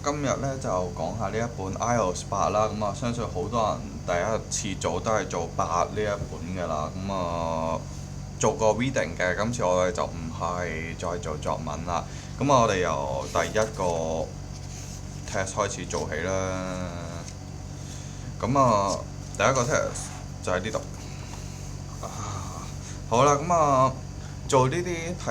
今日咧就講下呢一本 IELTS 8啦，相信好多人第一次做都係做8呢一本㗎啦，做過 reading 嘅，今次我哋就唔係再做作文啦，我哋由第一個 test 開始做起啦，第一個 test 就喺呢度，好啦，做呢啲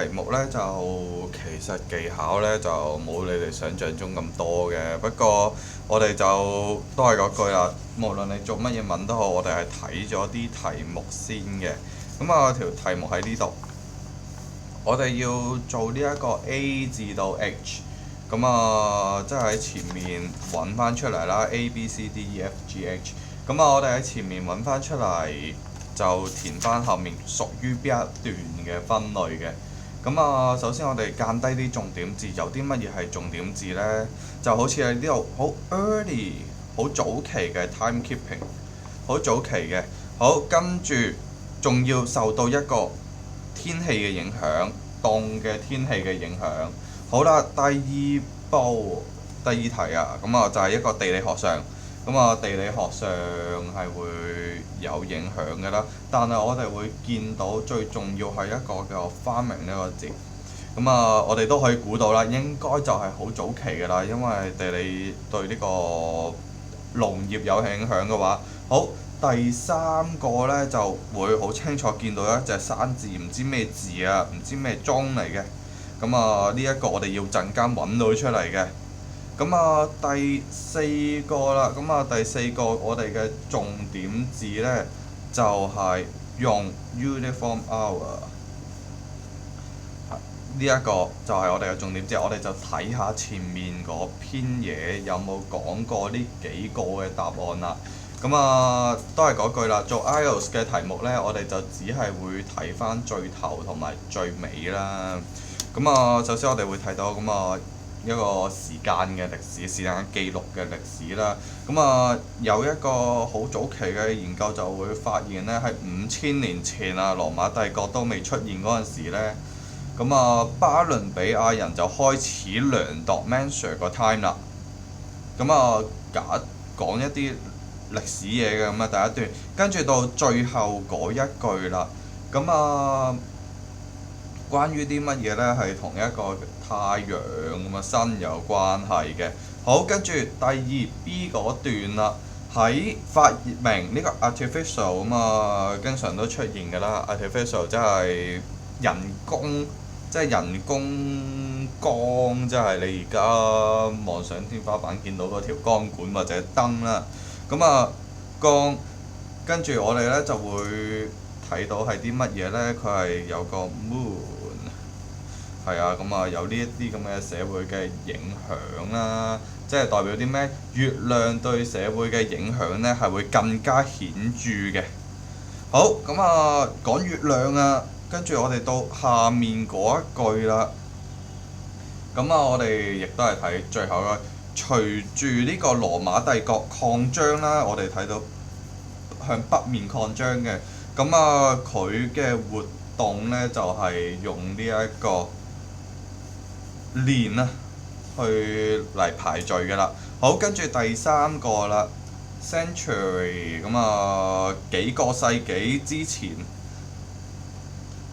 題目呢，就其實技巧呢，就冇你哋想象中咁多嘅。不過我哋就都係嗰句啦，無論你做乜嘢文都好，我哋係睇咗啲題目先嘅。條題目喺呢度，我哋要做呢一個 A 至到 H，即係喺前面揾翻出嚟啦，A B C D E F G H。我哋喺前面揾翻出嚟。就填翻後面屬於邊一段嘅分類嘅。首先我哋間低啲重點字，有啲乜嘢係重點字呢？就好似喺呢度好 early， 好早期嘅 timekeeping， 好早期嘅。好，跟住仲要受到一個天氣嘅影響，凍嘅天氣嘅影響。好啦，第二題啊，就係一個地理學上。地理學上係會有影響嘅啦，但係我哋會見到最重要係一個叫 farming 呢個字，我哋都可以估到啦，應該就係好早期嘅啦，因為地理對呢個農業有影響嘅話，好，第三個呢就會好清楚見到一隻山字，唔知咩字啊，唔知咩鐘嚟嘅，呢一個我哋要陣間揾到出嚟嘅。第四個啦，第四個我哋嘅重點字呢，就係用 uniform hour， 呢一個就係我哋嘅重點字，我哋就睇下前面嗰篇嘢有冇講過呢幾個嘅答案啦。都係嗰句啦，做 IELTS 嘅題目呢，我哋就只係會睇翻最頭同埋最尾啦。首先我哋會睇到一個時間嘅歷史，時間記錄嘅歷史啦。有一個好早期嘅研究就會發現呢，喺5000年前啊，羅馬帝國都未出現嗰陣時呢，巴倫比亞人就開始量度 measure 個 time 啦。講一啲歷史嘢嘅第一段，跟住到最後嗰一句啦。關於啲乜嘢呢？係同一個太陽身有關係嘅。好，跟住第二 B 嗰段啦，喺發明呢個 artificial 經常都出現㗎啦。artificial 即係人工，即係人工光，即係你而家望上天花板見到嗰條光管或者燈啦。光，跟住我哋呢就會睇到係啲乜嘢呢？佢係有個 moon。係啊，有呢一啲咁嘅社會嘅影響啦，即係代表啲咩？月亮對社會嘅影響呢係會更加顯著嘅。好，講月亮啊，跟住我哋到下面嗰一句啦。我哋亦都係睇最後嘅，隨住呢個羅馬帝國擴張啦，我哋睇到向北面擴張嘅。佢嘅活動呢，就係用呢一個年啊，去嚟排序嘅啦。好，跟住第三個啦 ，century， 幾個世紀之前，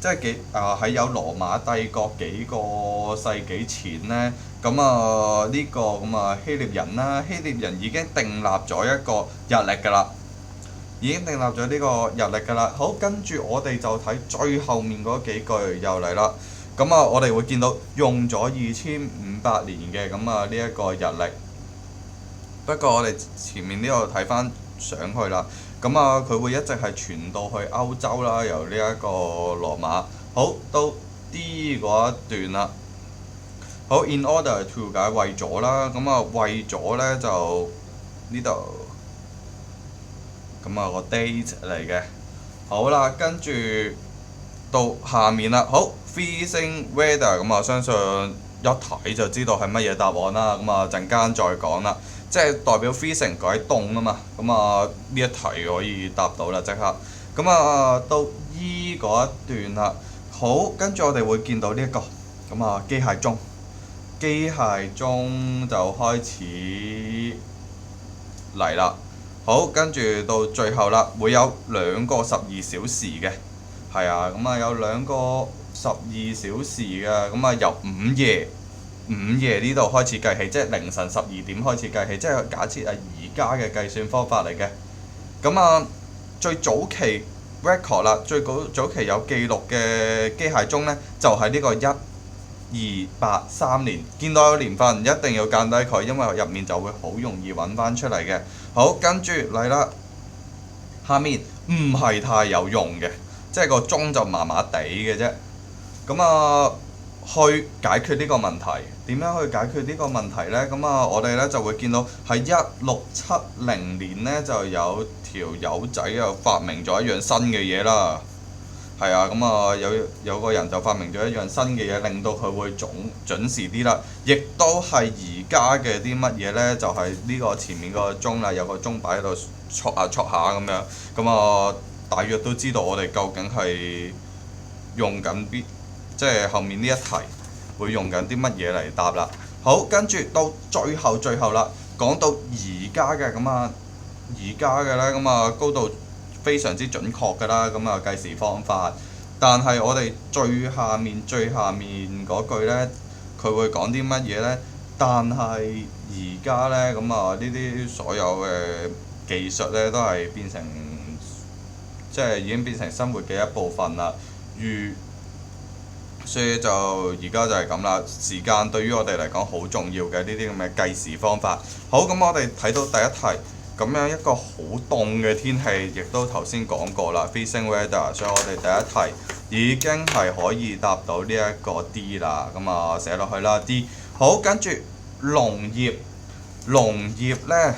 即係喺有羅馬帝國幾個世紀前呢。呢個希臘人啦，希臘人已經訂立咗一個日曆㗎啦，已經訂立咗呢個日曆㗎啦。好，跟住我哋就睇最後面嗰幾句又嚟啦。我哋會見到用咗2500年嘅呢一個日曆，不過我哋前面呢度睇翻上去啦，佢會一直係傳到去歐洲啦，由呢一個羅馬。好，到 D 嗰一段啦。好 ，in order to 解為咗啦，為咗呢就呢度，個 date 嚟嘅。好啦，跟住到下面啦，好。freezing weather 我相信一睇就知道係乜嘢答案啦。陣間再講啦，即係代表 freezing 改凍啊嘛。呢一題可以答到啦，即刻。到 E 嗰一段啦，好，跟住我哋會見到呢一個機械鐘。機械鐘就開始嚟啦。好，跟住到最後啦，會有2個12小時嘅，係啊，咁啊有2個12小時嘅，咁啊由午夜呢度開始計起，即係凌晨12點開始計起，即係假設係而家嘅計算方法嚟嘅。咁啊，最早期 record 啦，最早期有記錄嘅機械鐘呢，就係呢個1283年。見到有年份一定要間低佢，因為入面就會好容易揾翻出嚟嘅。好，跟住嚟啦，下面唔係太有用嘅，即係個鐘就麻麻地嘅啫。咁啊，去解決呢個問題，點樣去解決呢個問題呢？咁啊，我哋呢就會見到喺1670年呢，就有條友仔又發明咗一樣新嘅嘢啦。係啊，咁啊有個人就發明咗一樣新嘅嘢，令到佢會準時啲啦。亦都係而家嘅啲乜嘢呢？就係呢個前面個鐘啦，有個鐘擺喺度戳下咁樣。咁啊，大約都知道我哋究竟係用緊邊，即係後面呢一題會用緊啲乜嘢嚟答啦。好，跟住到最後啦，講到而家嘅咁啊，而家嘅呢，咁啊高度非常之準確㗎啦，咁啊計時方法。但係我哋最下面嗰句呢，佢會講啲乜嘢呢？但係而家呢，咁啊呢啲所有嘅技術呢，都係變成即係已經變成生活嘅一部分啦。所以就而家就係咁啦。時間對於我哋嚟講好重要嘅呢啲咁嘅計時方法。好，咁我哋睇到第一題。咁樣一個好凍嘅天氣，亦都頭先講過啦 freezing weather， 所以我哋第一題已經係可以答到呢一個 D 啦。咁啊寫落去啦 D。好，跟住農業呢，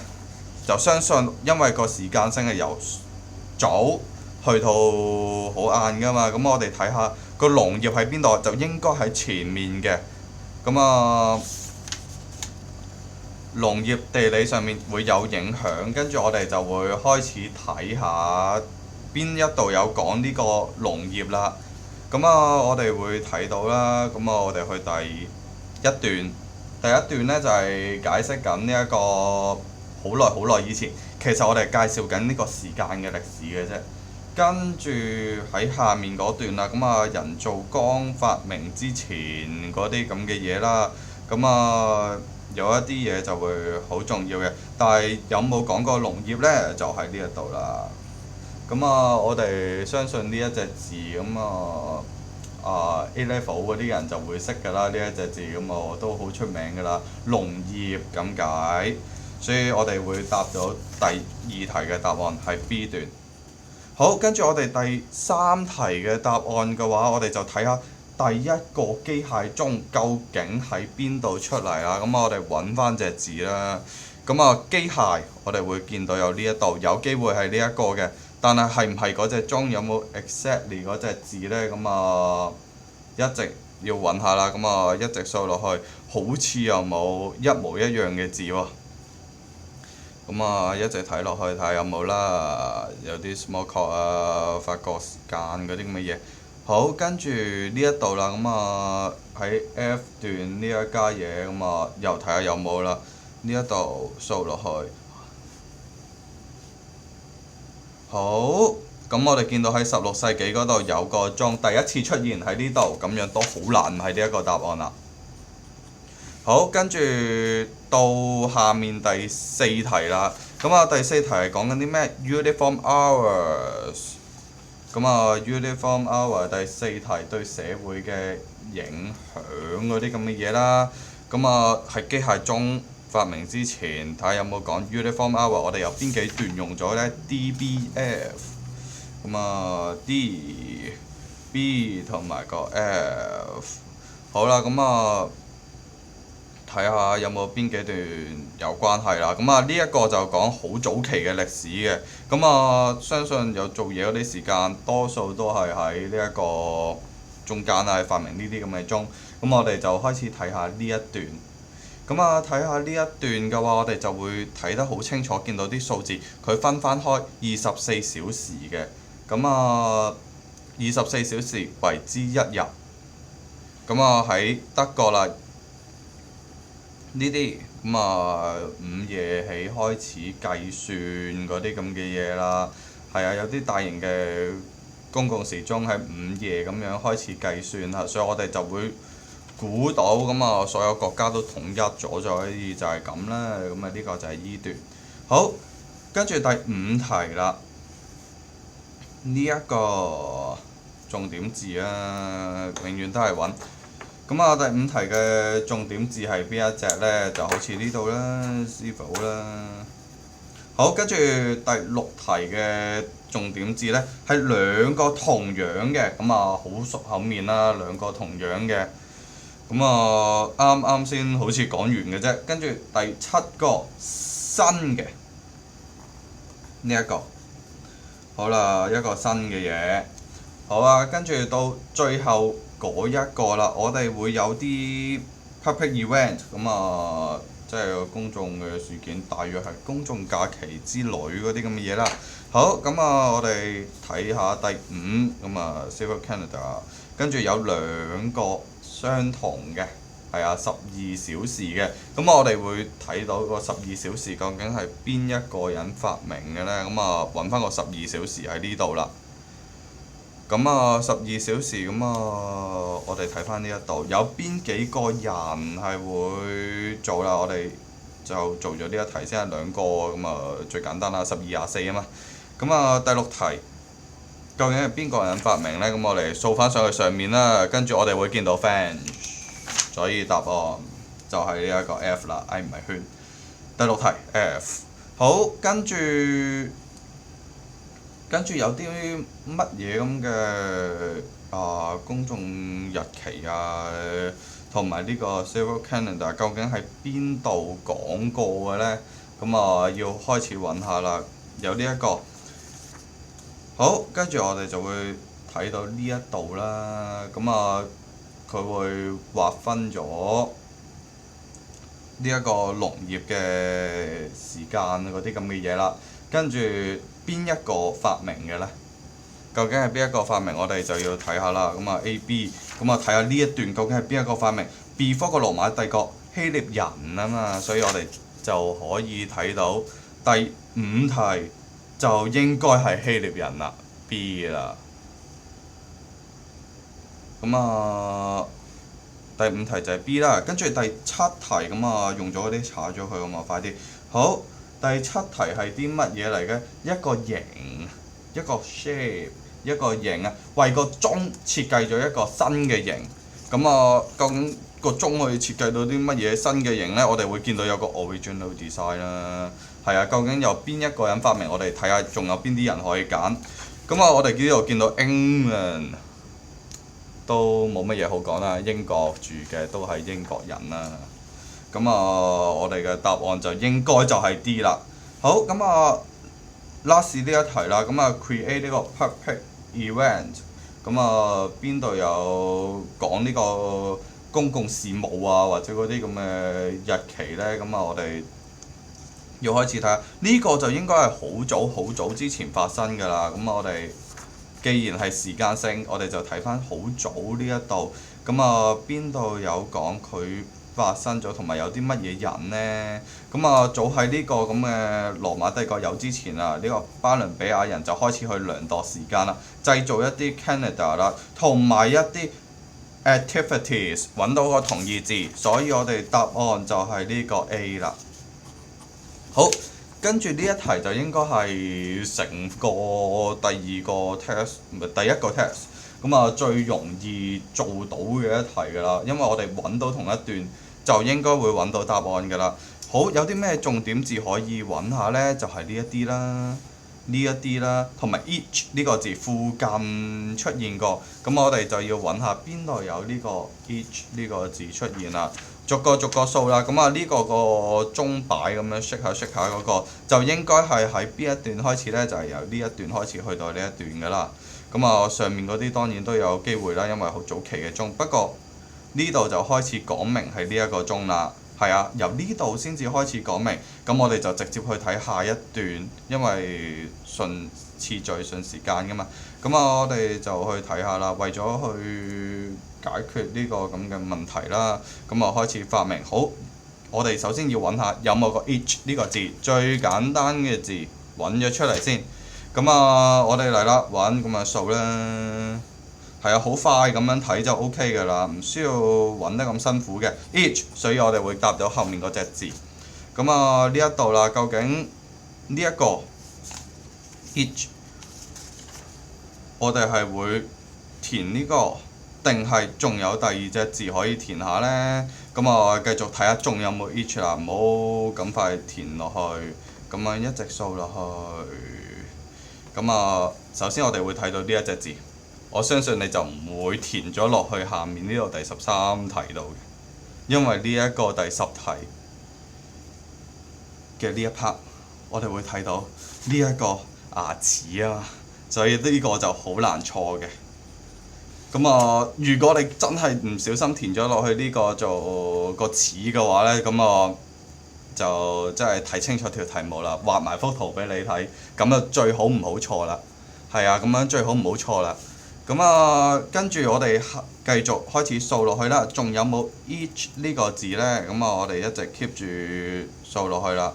就相信因為個時間性係由早去到好晏㗎嘛。咁我哋睇下個農業喺邊度，就應該喺前面嘅。咁啊農業地理上面會有影響，跟住我哋就會開始睇下邊一度有講呢個農業啦。咁啊，我哋會睇到啦。咁啊，我哋去第一段呢，就係解釋緊呢一個好耐以前，其實我哋介紹緊呢個時間嘅歷史嘅啫。跟住喺下面嗰段啦，咁啊人造光發明之前嗰啲咁嘅嘢啦，咁啊有一啲嘢就會好重要嘅，但係有冇講過農業呢？就喺呢一度啦。咁啊，我哋相信呢一隻字咁A level 嗰啲人就會識㗎啦，呢一隻字咁啊都好出名㗎啦，農業咁解。所以我哋會答咗第2題嘅答案係 B 段。好，跟住我哋第3題嘅答案嘅話，我哋就睇下第一個機械鐘究竟喺邊度出嚟啦？咁我哋揾翻隻字啦。咁啊，機械我哋會見到有呢一度，有機會係呢一個嘅。但係唔係嗰隻鐘，有冇 exactly 嗰隻字呢？咁啊，一直要揾下啦。咁啊，一直掃落去，好似又冇一模一樣嘅字喎。咁啊，一直睇落去睇下有冇啦，有啲 small clock 啊，法國時間嗰啲咁嘅嘢。好，跟住呢一度啦，咁啊喺 F 段呢一家嘢，咁啊又睇下有冇啦。呢一度掃落去。好，咁我哋見到喺16世紀嗰度有個鐘第一次出現喺呢度，咁樣都好難唔係呢一個答案啦。好，跟住到下面第4題啦。咁啊，第4題係講緊啲咩 ？Uniform hours。咁啊 uniform hour 第4題對社會嘅影響嗰啲咁嘅嘢啦。咁啊喺機械鐘發明之前，睇下有冇講 uniform hour， 我哋有邊幾段用咗呢 DBF。咁啊 D、B 同埋個 F。好啦，咁啊睇下有冇邊幾段有關係啦。咁啊呢一個就講好早期嘅歷史嘅。咁啊相信有做嘢嗰啲時間，多數都係喺呢一個中間啦，發明呢啲咁嘅鐘。咁我哋就開始睇下呢一段。咁啊睇下呢一段嘅話，我哋就會睇得好清楚，見到啲數字佢分翻開24小時嘅。咁啊24小時為之1日。咁啊喺德國啦。呢啲咁啊午夜起開始計算嗰啲咁嘅嘢啦，係啊，有啲大型嘅公共時鐘喺午夜咁樣開始計算啦，所以我哋就會估到咁啊，所有國家都統一咗，所以就係咁啦。咁啊，呢個就係依段。好，跟住第五題啦。呢一個重點字啊，永遠都係揾。咁啊，第五題嘅重點字係邊一隻呢？就好似呢度啦，是否啦？好，跟住第六題嘅重點字呢，係兩個同樣嘅，咁啊好熟口面啦，兩個同樣嘅。咁啊，啱啱先好似講完嘅啫，跟住第七個新嘅呢一個，好啦，一個新嘅嘢，好啊，跟住到最後嗰一個啦，我哋會有啲 public event，咁啊，即係公眾嘅事件，大約係公眾假期之類嗰啲咁嘅嘢啦。好，咁啊，我哋睇下第五，咁啊，Civil Canada，跟住有兩個相同嘅，係啊，12小時嘅，咁我哋會睇到個12小時究竟係邊一個人發明嘅呢？咁啊，揾翻個12小時喺呢度啦。咁啊，12小時咁啊，我哋睇翻呢一度，有邊幾個人係會做啦？我哋就做咗呢一題先係兩個，咁啊最簡單啦，12、24啊嘛。咁啊，第六題究竟係邊個人發明呢？咁我哋掃翻上去上面啦，跟住我哋會見到 French，所以答案就係呢一個 F 啦，唔係圈。第六題 F， 好，跟住有啲乜嘢咁嘅公眾日期啊，同埋呢個 Civil Canada 究竟喺邊度講過嘅呢？咁啊要開始揾下啦，有呢一個。好，跟住我哋就會睇到呢一度啦。咁啊，佢會劃分咗呢一個農業嘅時間嗰啲咁嘅嘢啦。跟住邊一個發明嘅呢？究竟係邊一個發明？我哋就要睇下啦。咁啊 A、B， 咁啊睇下呢一段究竟係邊一個發明 ？Before 個羅馬帝國希臘人啊嘛，所以我哋就可以睇到第五題。就應該係希臘人啦 ，B 啦。咁啊，第五題就係 B 啦，跟住第七題咁啊，用咗嗰啲查咗佢咁啊，快啲。好，第七題係啲乜嘢嚟嘅？一個形，一個 shape， 一個形啊，為個鐘設計咗一個新嘅形。咁啊，究竟個鐘可以設計到啲乜嘢新嘅形呢？我哋會見到有個 original design 啦。係啊，究竟由邊一個人發明？我哋睇下仲有邊啲人可以揀。咁啊，我哋呢度見到 England 都冇乜嘢好講啦，英國住嘅都係英國人啦。咁啊，我哋嘅答案就應該就係 D 啦。好，咁啊 last 呢一題啦，咁啊 create 呢個 public event， 咁啊邊度有講呢個公共事務啊，或者嗰啲咁嘅日期呢？咁啊我哋要開始睇下，呢個就應該係好早之前發生㗎啦。咁我哋既然係時間性，我哋就睇翻好早呢一度。咁啊邊度有講佢發生咗，同埋有啲乜嘢人呢？咁啊早喺呢個咁嘅羅馬帝國有之前啊，呢個巴倫比亞人就開始去量度時間啦，製造一啲 Canada 啦，同埋一啲 activities 揾到個同義字，所以我哋答案就係呢個 A 啦。好，跟住呢一題就應該係成個第二個 test， 唔係第一個 test， 咁啊最容易做到嘅一題㗎啦，因為我哋揾到同一段就應該會揾到答案㗎啦。好，有啲咩重點字可以揾下呢？就係呢一啲啦，呢一啲啦，同埋 each 呢個字附近出現過，咁我哋就要揾下邊度有呢個 each 呢個字出現啦。逐個數啦，咁啊呢個鐘擺咁樣 shake 下嗰個，就應該係喺邊一段開始呢？就係由呢一段開始去到呢一段㗎啦。咁啊上面嗰啲當然都有機會啦，因為好早期嘅鐘。不過呢度就開始講明係呢一個鐘啦。係啊，由呢度先至開始講明，咁我哋就直接去睇下一段，因為順次序順時間㗎嘛。咁啊我哋就去睇下啦，為咗去解決呢個咁嘅問題啦，咁啊開始發明。好，我哋首先要揾下有冇個 each 呢個字，最簡單嘅字揾咗出嚟先。咁我哋嚟啦，揾咁數啦。係啊，好快咁樣睇就 OK 㗎啦，唔需要揾得咁辛苦嘅 each，所以我哋會答到後面嗰隻字。咁呢一度啦，究竟呢一個 each，我哋係會填呢個，定係仲有第二隻字可以填下呢？咁繼續睇下仲有冇 each 啦，唔好咁快填落去，咁一直掃落去。咁首先我哋會睇到呢一隻字，我相信你就唔會填咗落去下面呢度第13題度嘅，因為呢一個第10題嘅呢一 part，我哋會睇到呢一個牙齒啊，所以呢個就好難錯嘅。咁如果你真係唔小心填咗落去呢個做個齒嘅話呢，咁就真係睇清楚條題目啦，畫埋幅圖俾你睇，咁就最好唔好錯啦。係啊，咁樣最好唔好錯啦。咁跟住我哋繼續開始掃落去啦，仲有冇 each 呢個字呢？咁我哋一直 keep 住掃落去啦。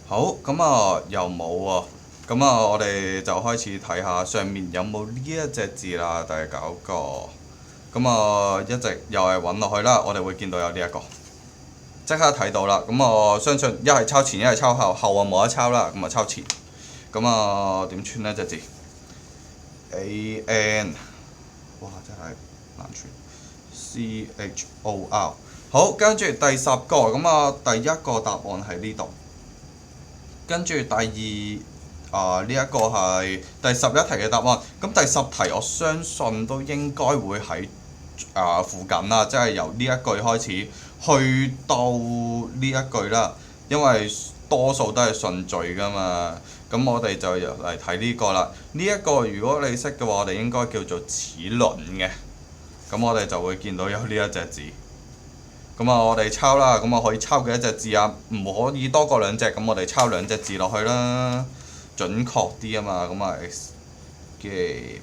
好，咁又冇喎。咁我哋就開始睇下上面有冇呢一隻字啦，第9個。咁一直又係揾落去啦，我哋會見到有呢一個，即刻睇到啦。咁我相信一係抄前，一係抄後，後冇得抄啦，咁抄前。咁點串呢隻字 ？A-N， 哇真係難串。C-H-O-R。好，跟住第10個，咁第一個答案喺呢度。跟住第二呢一個係第11題嘅答案。咁第10題我相信都應該會喺附近啦，即係由呢一句開始去到呢一句啦，因為多數都係順序㗎嘛。咁我哋就嚟睇呢個啦。呢一個如果你識嘅話，我哋應該叫做齒輪嘅。咁我哋就會見到有呢一隻字。咁我哋抄啦，咁可以抄幾多隻字啊？唔可以多過2隻，咁我哋抄2隻字落去啦，準確啲啊嘛。咁give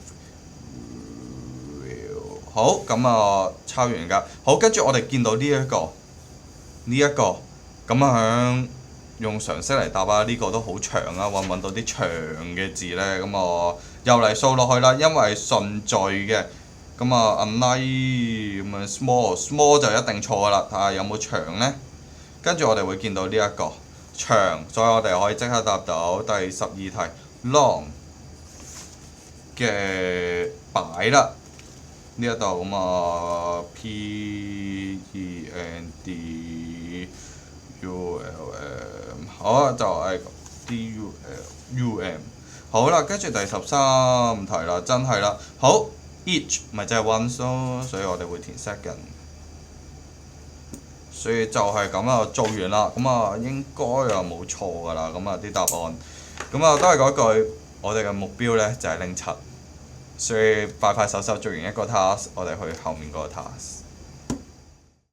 will 好，咁抄完㗎。好，跟住我哋見到呢一個，咁用常識嚟答啊，呢個都好長啊，揾唔揾到啲長嘅字呢？咁我又嚟掃落去啦，因為順序嘅。咁unlike 咁small 就一定錯㗎啦，睇下有冇長呢？跟住我哋會見到呢一個長，所以我哋可以即刻答到第12題 long 嘅擺啦。呢一度P-E-N-D-U-L-M 好就係 D-U-L-U-M 好啦，跟住第13題啦，真係啦，好。each 咪即係 once 咯，所以我哋會填 second。所以就係咁做完啦，咁應該又冇錯㗎啦，咁啲答案，咁都係嗰句，我哋嘅目標呢就係07，所以快快手手做完一個 task，我哋去後面嗰個 task。